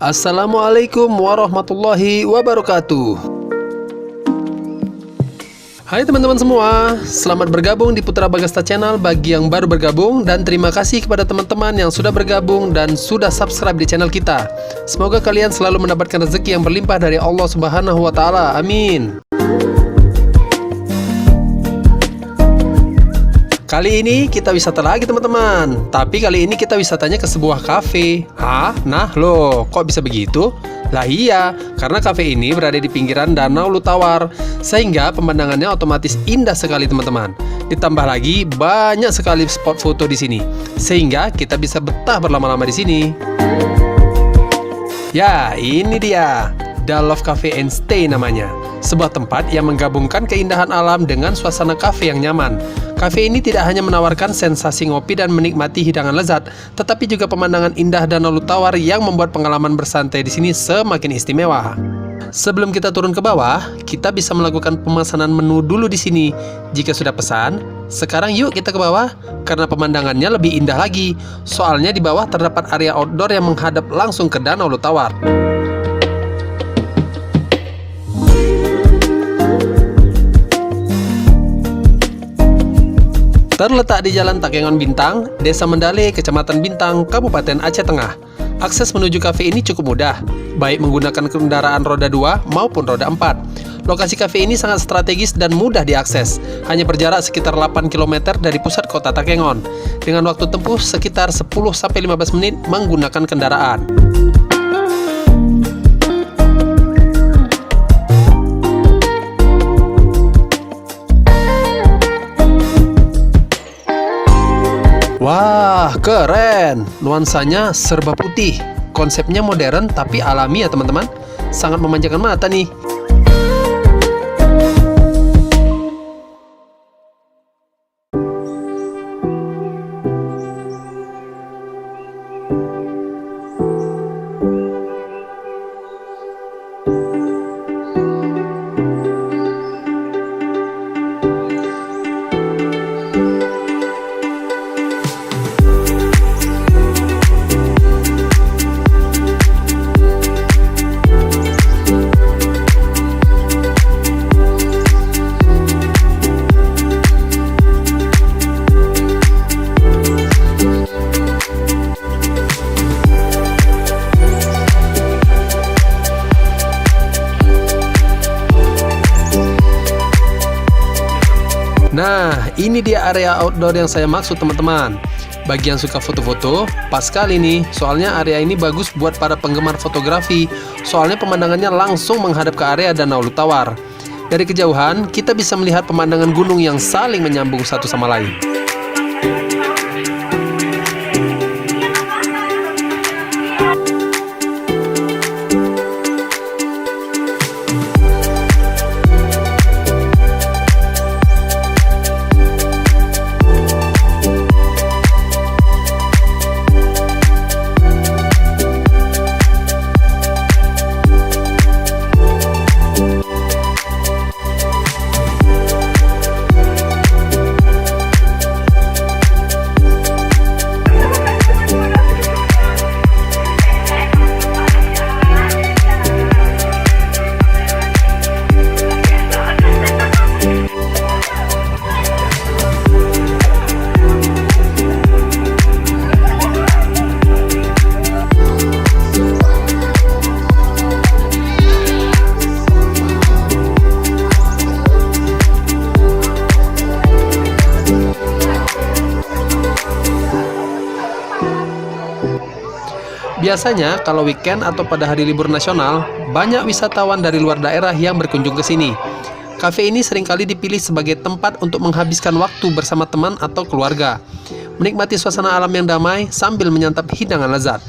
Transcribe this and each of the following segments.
Assalamualaikum warahmatullahi wabarakatuh. Hai teman-teman semua, selamat bergabung di Putra Bagasta Channel bagi yang baru bergabung, dan terima kasih kepada teman-teman yang sudah bergabung dan sudah subscribe di channel kita. Semoga kalian selalu mendapatkan rezeki yang berlimpah dari Allah Subhanahu wa Ta'ala. Amin. Kali ini kita wisata lagi teman-teman. Tapi kali ini kita wisatanya ke sebuah kafe. Hah? Nah loh, kok bisa begitu? Lah iya, karena kafe ini berada di pinggiran Danau Lutawar, sehingga pemandangannya otomatis indah sekali teman-teman. Ditambah lagi banyak sekali spot foto di sini, sehingga kita bisa betah berlama-lama di sini. Ya, ini dia, The Love Cafe and Stay namanya. Sebuah tempat yang menggabungkan keindahan alam dengan suasana kafe yang nyaman. Kafe ini tidak hanya menawarkan sensasi ngopi dan menikmati hidangan lezat, tetapi juga pemandangan indah Danau Lutawar yang membuat pengalaman bersantai di sini semakin istimewa. Sebelum kita turun ke bawah, kita bisa melakukan pemesanan menu dulu di sini. Jika sudah pesan, sekarang yuk kita ke bawah karena pemandangannya lebih indah lagi. Soalnya di bawah terdapat area outdoor yang menghadap langsung ke Danau Lutawar. Terletak di Jalan Takengon Bintang, Desa Mendale, Kecamatan Bintang, Kabupaten Aceh Tengah. Akses menuju kafe ini cukup mudah, baik menggunakan kendaraan roda 2 maupun roda 4. Lokasi kafe ini sangat strategis dan mudah diakses, hanya berjarak sekitar 8 km dari pusat kota Takengon, dengan waktu tempuh sekitar 10-15 menit menggunakan kendaraan. Wah, keren! Nuansanya serba putih. Konsepnya modern tapi alami ya teman-teman. Sangat memanjakan mata nih. Nah, ini dia area outdoor yang saya maksud teman-teman. Bagi yang suka foto-foto, pas sekali nih. Soalnya area ini bagus buat para penggemar fotografi. Soalnya pemandangannya langsung menghadap ke area Danau Lutawar. Dari kejauhan, kita bisa melihat pemandangan gunung yang saling menyambung satu sama lain. Biasanya kalau weekend atau pada hari libur nasional, banyak wisatawan dari luar daerah yang berkunjung ke sini. Kafe ini seringkali dipilih sebagai tempat untuk menghabiskan waktu bersama teman atau keluarga, menikmati suasana alam yang damai sambil menyantap hidangan lezat.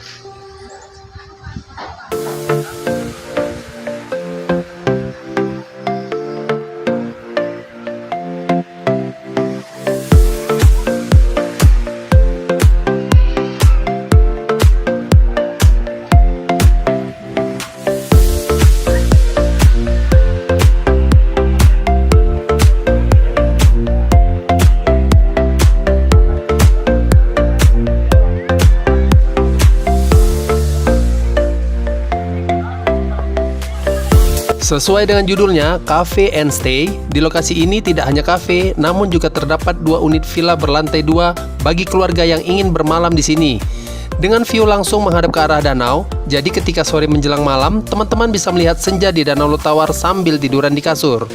Sesuai dengan judulnya, Cafe and Stay, di lokasi ini tidak hanya kafe, namun juga terdapat 2 unit villa berlantai 2 bagi keluarga yang ingin bermalam di sini. Dengan view langsung menghadap ke arah danau, jadi ketika sore menjelang malam, teman-teman bisa melihat senja di Danau Lutawar sambil tiduran di kasur.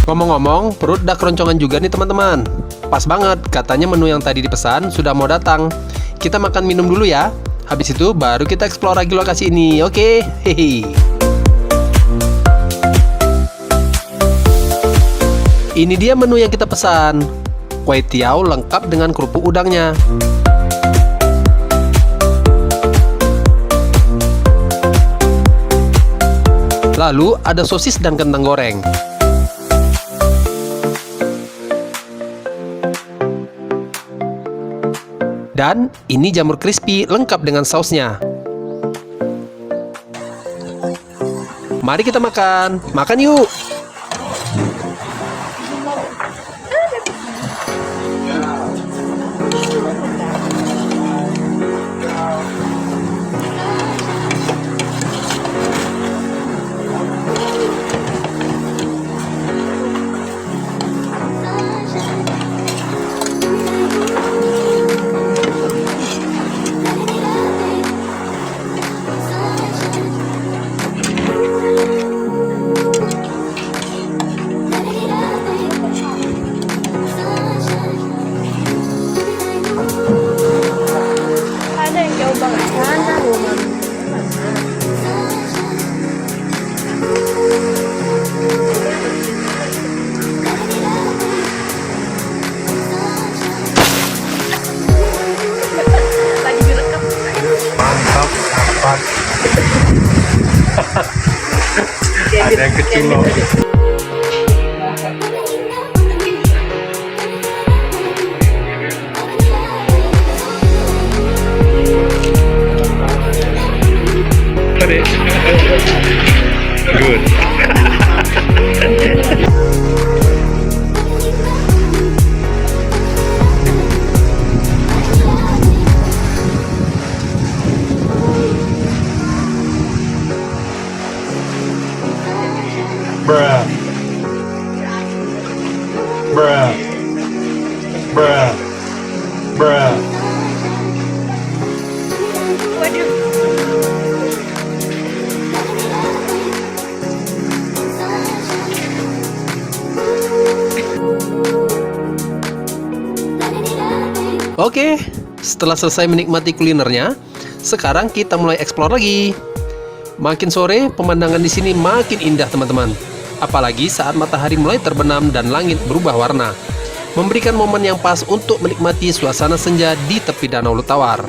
Ngomong-ngomong, perut udah keroncongan juga nih teman-teman. Pas banget, katanya menu yang tadi dipesan sudah mau datang. Kita makan minum dulu ya. Habis itu baru kita explore lagi lokasi ini, oke? Hehe. Ini dia menu yang kita pesan. Kway teow lengkap dengan kerupuk udangnya. Lalu ada sosis dan kentang goreng. Dan ini jamur crispy lengkap dengan sausnya. Mari kita makan. Makan yuk. Ada yang kecil loh. Good. Bruh. Bruh. Bruh. Bruh. Oke, setelah selesai menikmati kulinernya, sekarang kita mulai explore lagi. Makin sore, pemandangan di sini makin indah teman-teman. Apalagi saat matahari mulai terbenam dan langit berubah warna, memberikan momen yang pas untuk menikmati suasana senja di tepi Danau Lutawar.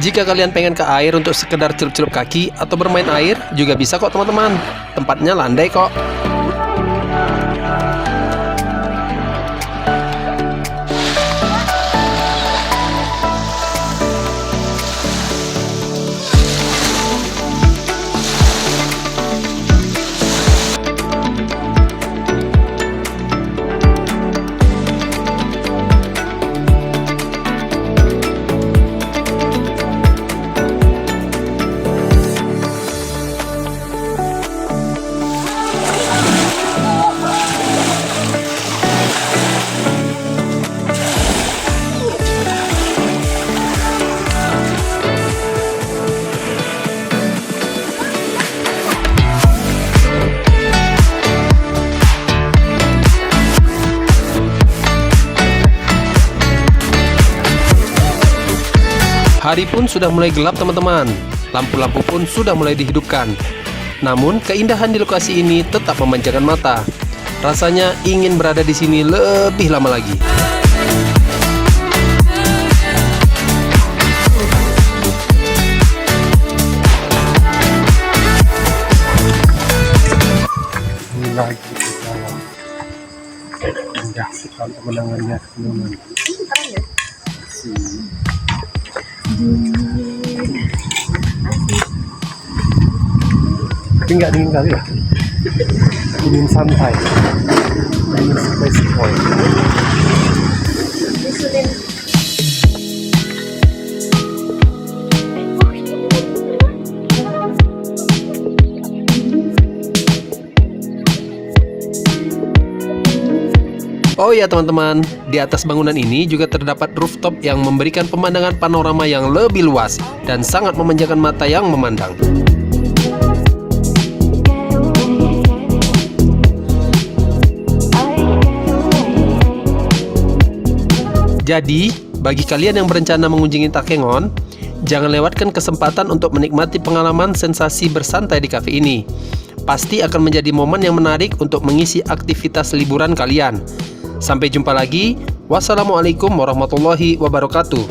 Jika kalian pengen ke air untuk sekedar celup-celup kaki atau bermain air, juga bisa kok teman-teman. Tempatnya landai kok. Hari pun sudah mulai gelap teman-teman. Lampu-lampu pun sudah mulai dihidupkan. Namun keindahan di lokasi ini tetap memanjakan mata. Rasanya ingin berada di sini lebih lama lagi. Ini lagi di dalam. Indah sekali pemandangannya teman-teman. Tapi nggak dingin kali ya, dingin santai, dingin sepoi-sepoi. Oh ya teman-teman, di atas bangunan ini juga terdapat rooftop yang memberikan pemandangan panorama yang lebih luas dan sangat memanjakan mata yang memandang. Jadi, bagi kalian yang berencana mengunjungi Takengon, jangan lewatkan kesempatan untuk menikmati pengalaman sensasi bersantai di kafe ini. Pasti akan menjadi momen yang menarik untuk mengisi aktivitas liburan kalian. Sampai jumpa lagi. Wassalamualaikum warahmatullahi wabarakatuh.